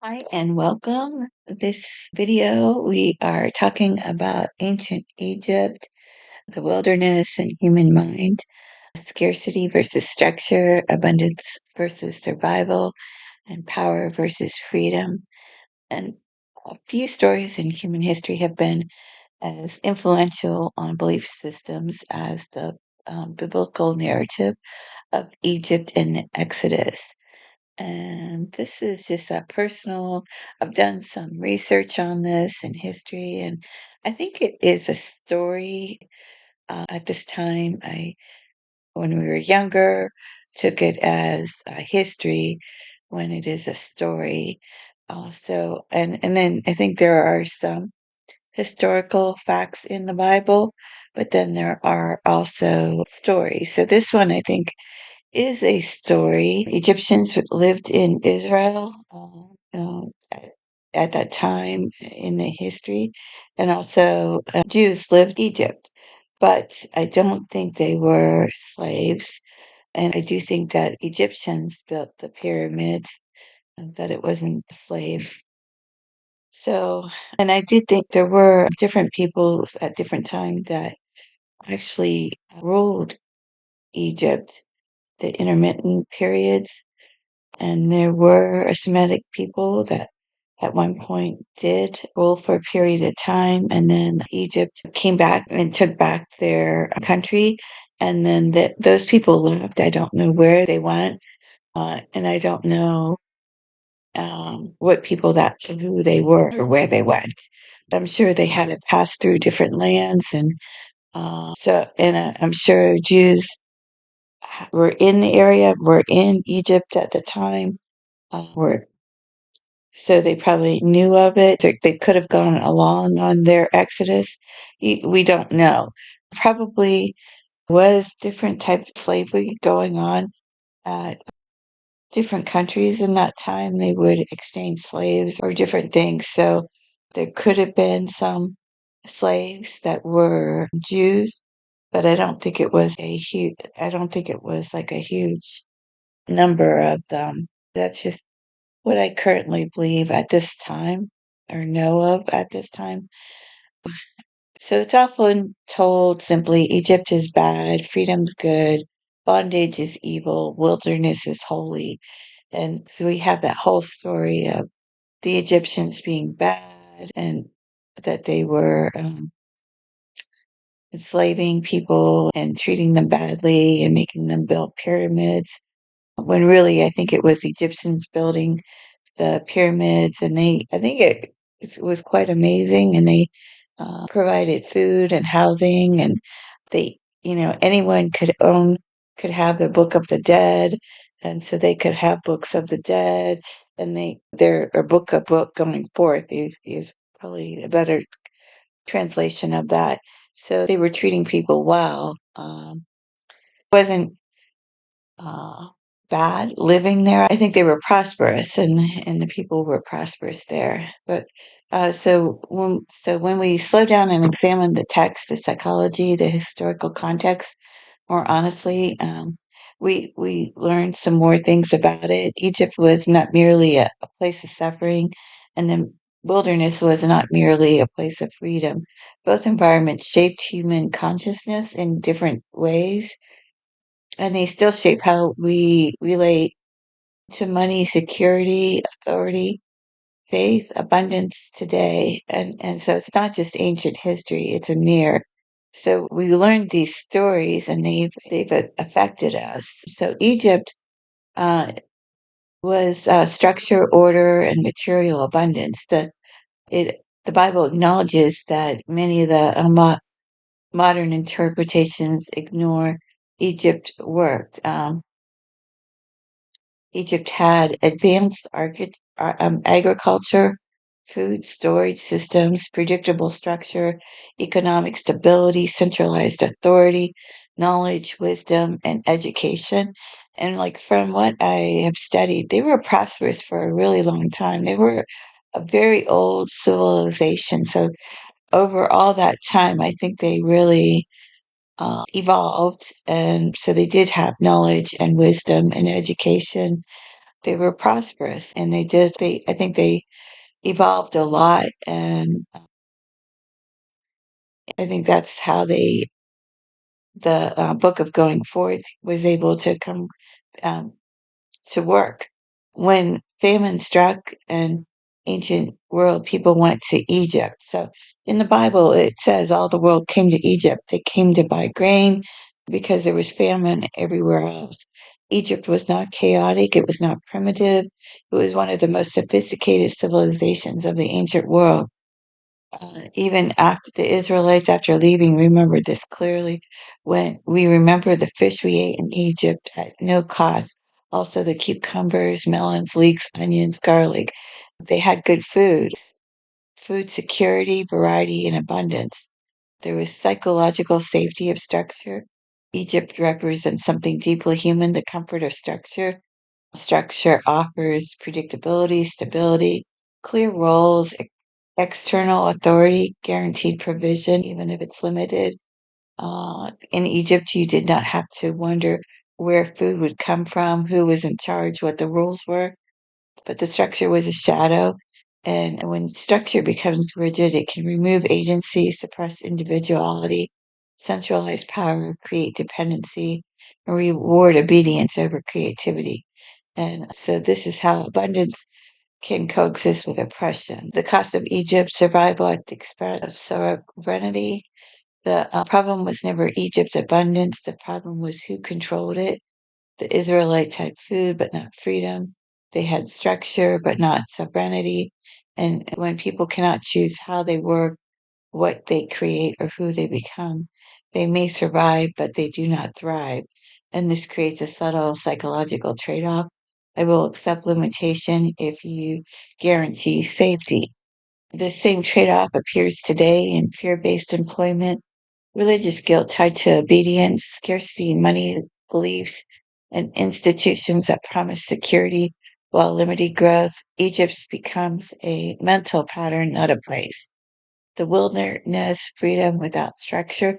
Hi and welcome. This video, we are talking about ancient Egypt, the wilderness and human mind, scarcity versus structure, abundance versus survival, and power versus freedom. And a few stories in human history have been as influential on belief systems as the biblical narrative of Egypt and the Exodus. And this is just a personal, I've done some research on this in history, and I think it is a story. At this time, when we were younger, took it as a history when it is a story. And then I think there are some historical facts in the Bible, but then there are also stories. So this one, I think, is a story. Egyptians lived in Israel at that time in the history, and also Jews lived Egypt. But I don't think they were slaves, and I do think that Egyptians built the pyramids, and that it wasn't slaves. So, and I did think there were different peoples at different times that actually ruled Egypt, the intermittent periods. And there were Semitic people that at one point did rule for a period of time, and then Egypt came back and took back their country. And then those people left. I don't know where they went, and I don't know what people that who they were or where they went. I'm sure they had to pass through different lands, and I'm sure Jews were in the area, were in Egypt at the time, were so they probably knew of it. They could have gone along on their exodus. We don't know. Probably was different type of slavery going on at different countries in that time. They would exchange slaves or different things. So there could have been some slaves that were Jews, but I don't think it was a huge. I don't think it was like a huge number of them. That's just what I currently believe at this time or know of at this time. So it's often told simply Egypt is bad, freedom's good, bondage is evil, wilderness is holy. And so we have that whole story of the Egyptians being bad and that they were enslaving people and treating them badly and making them build pyramids. When really, I think it was Egyptians building the pyramids, and I think it was quite amazing, and they provided food and housing, and anyone could have the Book of the Dead, and so they could have books of the dead, and their a book going forth is probably a better translation of that. So they were treating people well. Wasn't uh, bad living there. I think they were prosperous, and the people were prosperous there. But so when we slow down and examine the text, the psychology, the historical context, more honestly, we learn some more things about it. Egypt was not merely a place of suffering, and the wilderness was not merely a place of freedom. Both environments shaped human consciousness in different ways, and they still shape how we relate to money, security, authority, faith, abundance today. And so it's not just ancient history, it's a mirror. So we learned these stories, and they've affected us. So Egypt uh, was structure, order, and material abundance. The Bible acknowledges that many of the modern interpretations ignore Egypt worked. Egypt had advanced agriculture, food storage systems, predictable structure, economic stability, centralized authority, knowledge, wisdom, and education. And like from what I have studied, they were prosperous for a really long time. They were a very old civilization. So over all that time, I think they really evolved. And so they did have knowledge and wisdom and education, they were prosperous, and I think they evolved a lot, and I think that's how the book of going forth was able to come um, to work. When famine struck in ancient world, people went to Egypt. So in the Bible, it says all the world came to Egypt. They came to buy grain because there was famine everywhere else. Egypt was not chaotic. It was not primitive. It was one of the most sophisticated civilizations of the ancient world. Even after the Israelites, after leaving, remembered this clearly when we remember the fish we ate in Egypt at no cost. Also, the cucumbers, melons, leeks, onions, garlic. They had good food security, variety, and abundance. There was psychological safety of structure. Egypt represents something deeply human, the comfort of structure. Structure offers predictability, stability, clear roles, external authority, guaranteed provision, even if it's limited. In Egypt, you did not have to wonder where food would come from, who was in charge, what the rules were, but the structure was a shadow. And when structure becomes rigid, it can remove agency, suppress individuality, centralize power, create dependency, and reward obedience over creativity. And so this is how abundance can coexist with oppression. The cost of Egypt's survival at the expense of sovereignty. The problem was never Egypt's abundance. The problem was who controlled it. The Israelites had food, but not freedom. They had structure, but not sovereignty. And when people cannot choose how they work, what they create, or who they become, they may survive, but they do not thrive. And this creates a subtle psychological trade off. I will accept limitation if you guarantee safety. This same trade off appears today in fear based employment, religious guilt tied to obedience, scarcity, money, beliefs, and institutions that promise security while limiting growth. Egypt becomes a mental pattern, not a place. The wilderness, freedom without structure.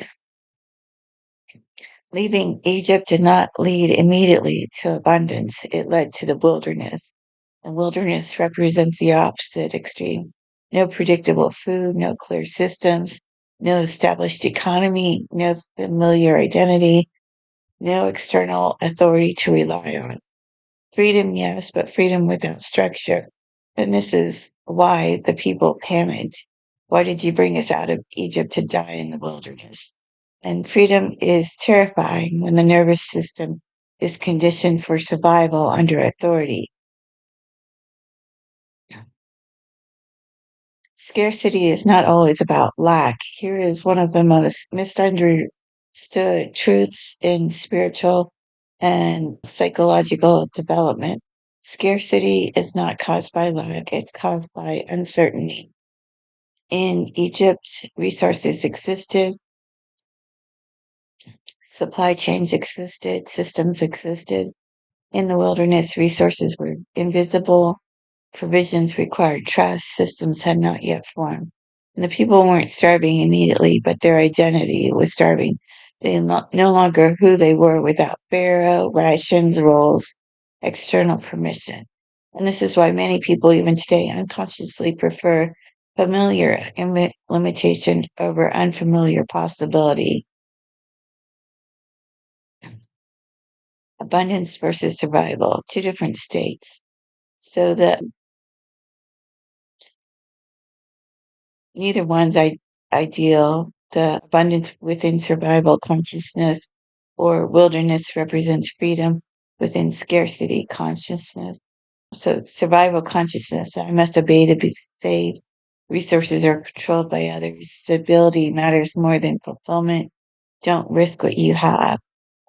Leaving Egypt did not lead immediately to abundance, it led to the wilderness. And wilderness represents the opposite extreme. No predictable food, no clear systems, no established economy, no familiar identity, no external authority to rely on. Freedom, yes, but freedom without structure. And this is why the people panicked. Why did you bring us out of Egypt to die in the wilderness? And freedom is terrifying when the nervous system is conditioned for survival under authority. Scarcity is not always about lack. Here is one of the most misunderstood truths in spiritual and psychological development. Scarcity is not caused by lack, it's caused by uncertainty. In Egypt, resources existed, supply chains existed, systems existed. In the wilderness, resources were invisible, provisions required trust, systems had not yet formed. And the people weren't starving immediately, but their identity was starving. They no longer who they were without Pharaoh, rations, roles, external permission. And this is why many people, even today, unconsciously prefer familiar limitation over unfamiliar possibility. Abundance versus survival, two different states. So that neither one's ideal. The abundance within survival consciousness or wilderness represents freedom within scarcity consciousness. So survival consciousness, I must obey to be saved. Resources are controlled by others. Stability matters more than fulfillment. Don't risk what you have.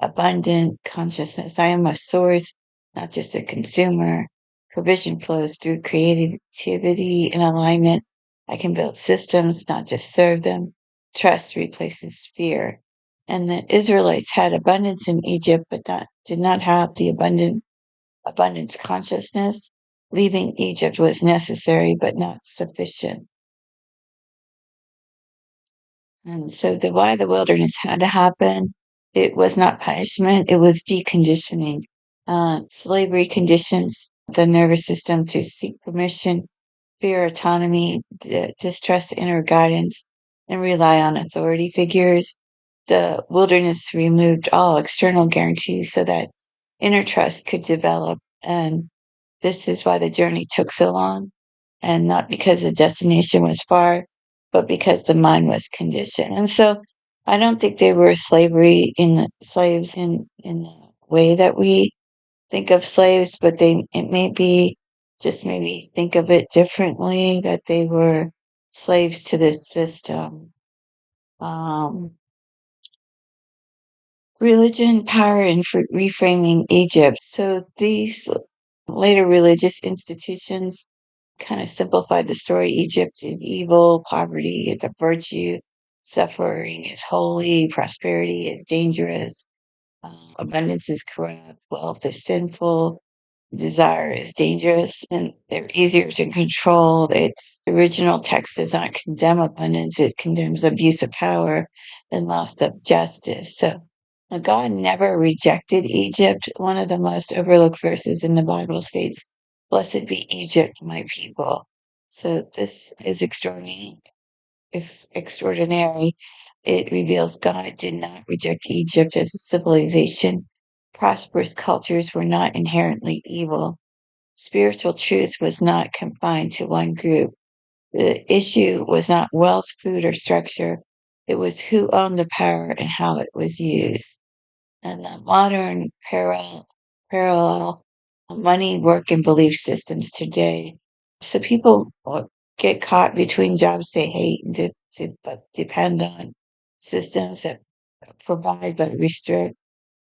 Abundant consciousness. I am a source, not just a consumer. Provision flows through creativity and alignment. I can build systems, not just serve them. Trust replaces fear. And the Israelites had abundance in Egypt, but did not have the abundance consciousness. Leaving Egypt was necessary, but not sufficient. And so why the wilderness had to happen, it was not punishment, it was deconditioning. Slavery conditions the nervous system to seek permission, fear autonomy, distrust inner guidance, and rely on authority figures. The wilderness removed all external guarantees so that inner trust could develop. And this is why the journey took so long, and not because the destination was far, but because the mind was conditioned. And so I don't think they were slaves in the way that we think of slaves, but it may be just maybe think of it differently, that they were slaves to this system. Um, Religion, power, and reframing Egypt. So these later religious institutions kind of simplified the story. Egypt is evil, poverty is a virtue, suffering is holy, prosperity is dangerous, abundance is corrupt, wealth is sinful, desire is dangerous, and they're easier to control. Its original text does not condemn abundance, it condemns abuse of power and loss of justice. So now, God never rejected Egypt. One of the most overlooked verses in the Bible states, "Blessed be Egypt, my people." So this is extraordinary. Is extraordinary. It reveals God did not reject Egypt as a civilization. Prosperous cultures were not inherently evil. Spiritual truth was not confined to one group. The issue was not wealth, food, or structure. It was who owned the power and how it was used. And the modern parallel money, work, and belief systems today. So people get caught between jobs they hate and but depend on systems that provide but restrict,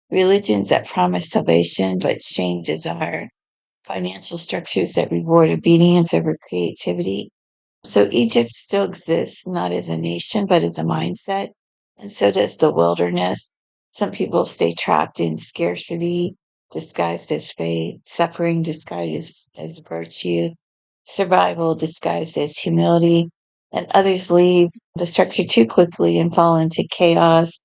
religions that promise salvation but shame desire, financial structures that reward obedience over creativity. So Egypt still exists, not as a nation, but as a mindset. And so does the wilderness. Some people stay trapped in scarcity, disguised as faith, suffering disguised as virtue, survival disguised as humility, and others leave the structure too quickly and fall into chaos,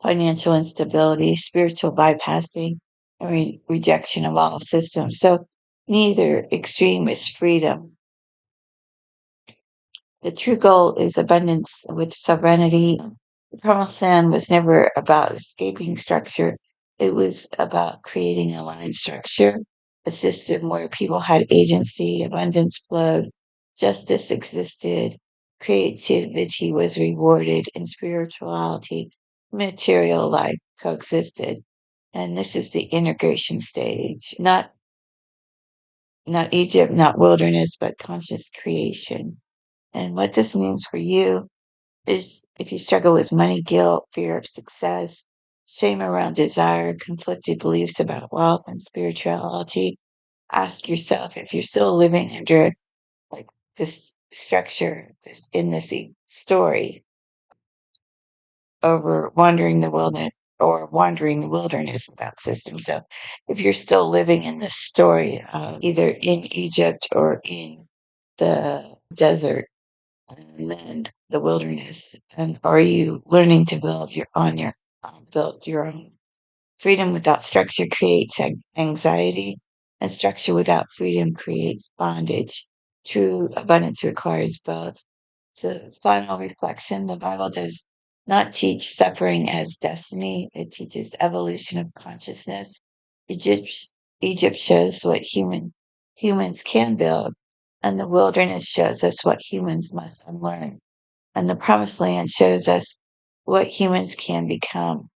financial instability, spiritual bypassing, and rejection of all systems. So neither extreme is freedom. The true goal is abundance with sovereignty. The promised land was never about escaping structure. It was about creating a line structure, a system where people had agency, abundance flowed, justice existed, creativity was rewarded, and spirituality, material life coexisted. And this is the integration stage, not Egypt, not wilderness, but conscious creation. And what this means for you is, if you struggle with money, guilt, fear of success, shame around desire, conflicted beliefs about wealth and spirituality, ask yourself if you're still living under like this structure, this story over wandering the wilderness without system. So if you're still living in this story of either in Egypt or in the desert, and then the wilderness, and are you learning to build your own? Freedom without structure creates anxiety, and structure without freedom creates bondage. True abundance requires both. So final reflection, the Bible does not teach suffering as destiny. It teaches evolution of consciousness. egypt, Egypt shows what humans can build, and the wilderness shows us what humans must unlearn. And the promised land shows us what humans can become.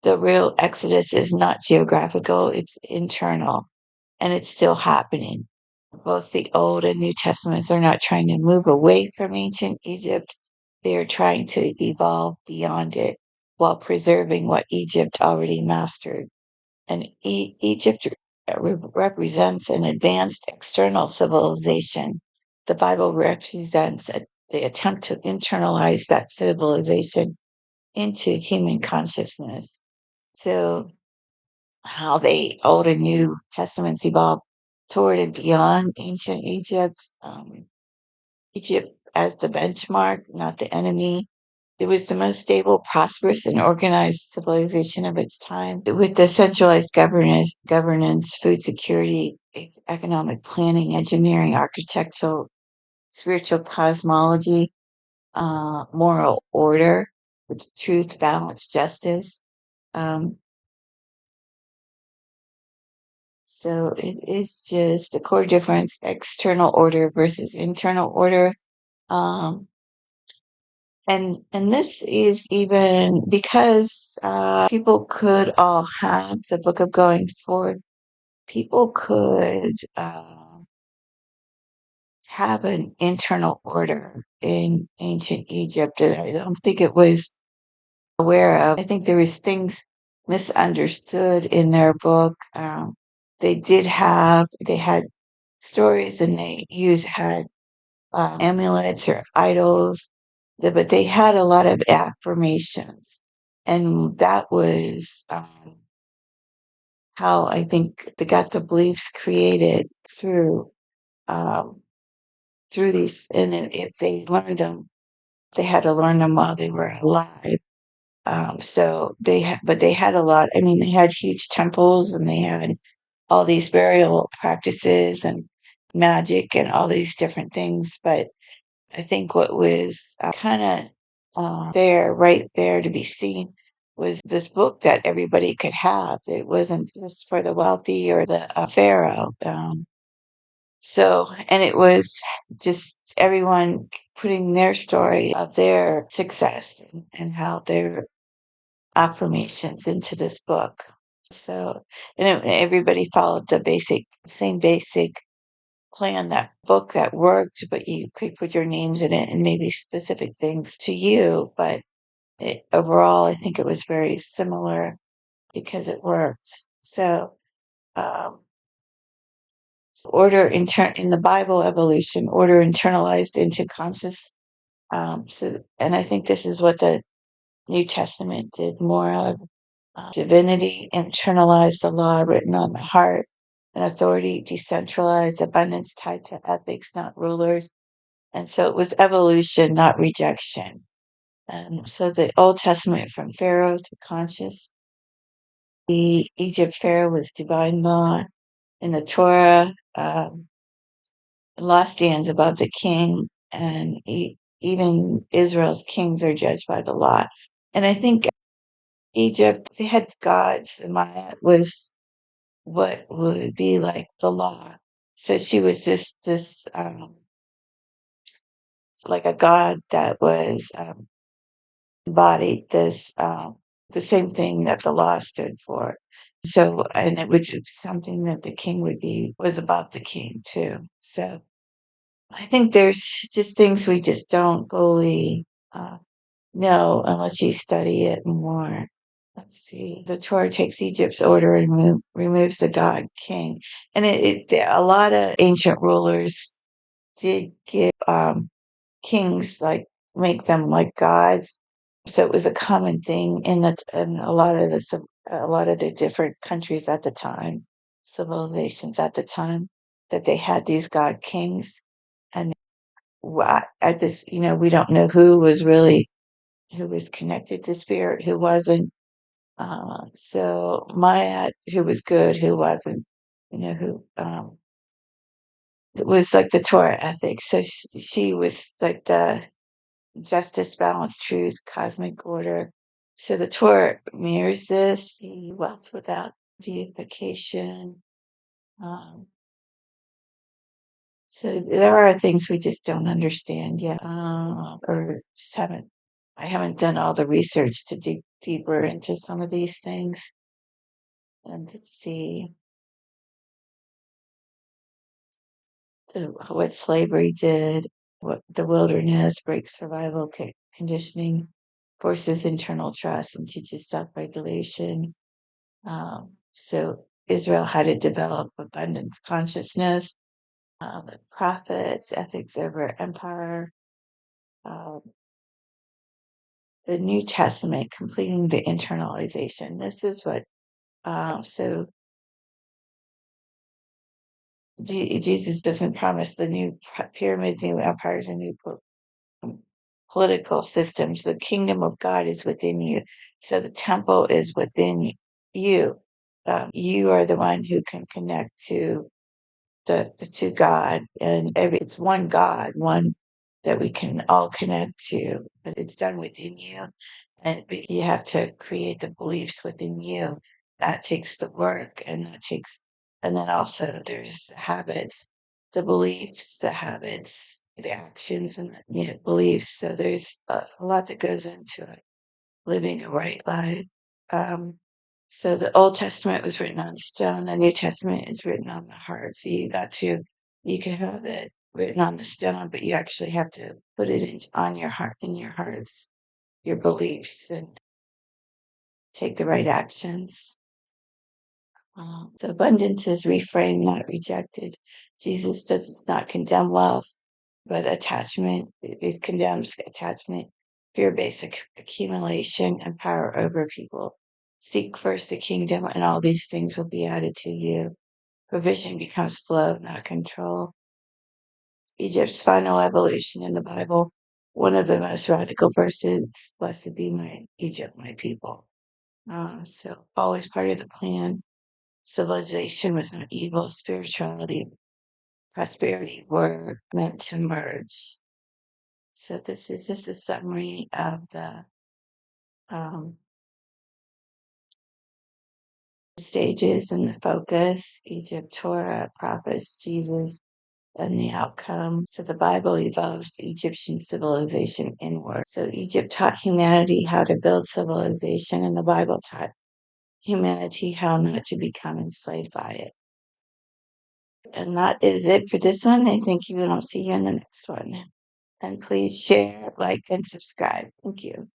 The real exodus is not geographical, it's internal, and it's still happening. Both the Old and New Testaments are not trying to move away from ancient Egypt, they are trying to evolve beyond it while preserving what Egypt already mastered. And Egypt represents an advanced external civilization. The Bible represents the attempt to internalize that civilization into human consciousness. So, how the Old and New Testaments evolved toward and beyond ancient Egypt. Egypt as the benchmark, not the enemy. It was the most stable, prosperous, and organized civilization of its time, with the centralized governance, food security, economic planning, engineering, architectural, spiritual cosmology, moral order, with truth, balance, justice. Um, so it is just a core difference, external order versus internal order. Um, and this is even because people could all have the Book of Going Forward. People could have an internal order in ancient Egypt that I don't think it was aware of. I think there was things misunderstood in their book. They had stories and they had amulets or idols, but they had a lot of affirmations. And that was how I think they got the beliefs created um, through these. And if they learned them, they had to learn them while they were alive. So but they had a lot. I mean, they had huge temples and they had all these burial practices and magic and all these different things. But I think what was kind of right there to be seen was this book that everybody could have. It wasn't just for the wealthy or the pharaoh. And it was just everyone putting their story of their success and how their affirmations into this book. So, everybody followed the same basic plan, that book that worked, but you could put your names in it and maybe specific things to you. But overall, I think it was very similar because it worked. So, um, in the Bible, evolution, order internalized into conscious. And I think this is what the New Testament did more of. Divinity internalized, the law written on the heart, and authority decentralized, abundance tied to ethics, not rulers. And so it was evolution, not rejection. And so the Old Testament from Pharaoh to conscious. The Egypt Pharaoh was divine law. In the Torah, law stands above the king, and even Israel's kings are judged by the law. And I think Egypt, they had gods, and Maya was what would be like the law. So she was just this, like a god that was embodied the same thing that the law stood for. So, and it was something that the king was about the king too. So I think there's just things we just don't fully know unless you study it more. Let's see. The Torah takes Egypt's order and removes the god king. And a lot of ancient rulers did give kings, like, make them like gods. So it was a common thing in a lot of the different countries at the time, civilizations at the time, that they had these god kings. And at this, we don't know who was connected to spirit, who wasn't. So Maya, who was good, who wasn't, who it was like the Torah ethics. So she was like the justice, balance, truth, cosmic order. So the Torah mirrors this: the wealth without deification. Um, so there are things we just don't understand yet, or just haven't. I haven't done all the research to dig deeper into some of these things. And let's see what slavery did, what the wilderness breaks survival conditioning, forces internal trust, and teaches self-regulation. So Israel had to develop abundance consciousness, the prophets, ethics over empire, um, the New Testament completing the internalization. This is what, so Jesus doesn't promise the new pyramids, new empires, and new political systems. The kingdom of God is within you. So the temple is within you. You are the one who can connect to to God, and it's one God, one that we can all connect to, but it's done within you, and but you have to create the beliefs within you. That takes the work, and and then also there's the habits, the beliefs, the habits, the actions, and the beliefs. So there's a lot that goes into it, living a right life. Um, so the Old Testament was written on stone, the New Testament is written on the heart. So you can have it written on the stone, but you actually have to put it on your heart, in your hearts, your beliefs, and take the right actions. So abundance is reframed, not rejected. Jesus does not condemn wealth, but attachment. It condemns attachment, fear-based accumulation, and power over people. Seek first the kingdom, and all these things will be added to you. Provision becomes flow, not control. Egypt's final evolution in the Bible. One of the most radical verses, blessed be my Egypt, my people. So always part of the plan. Civilization was not evil. Spirituality, prosperity were meant to merge. So this is just a summary of the um, stages and the focus: Egypt, Torah, prophets, Jesus, and the outcome. So the Bible evolves the Egyptian civilization inward. So Egypt taught humanity how to build civilization, and the Bible taught humanity how not to become enslaved by it. And that is it for this one. I thank you, and I'll see you in the next one. And please share, like, and subscribe. Thank you.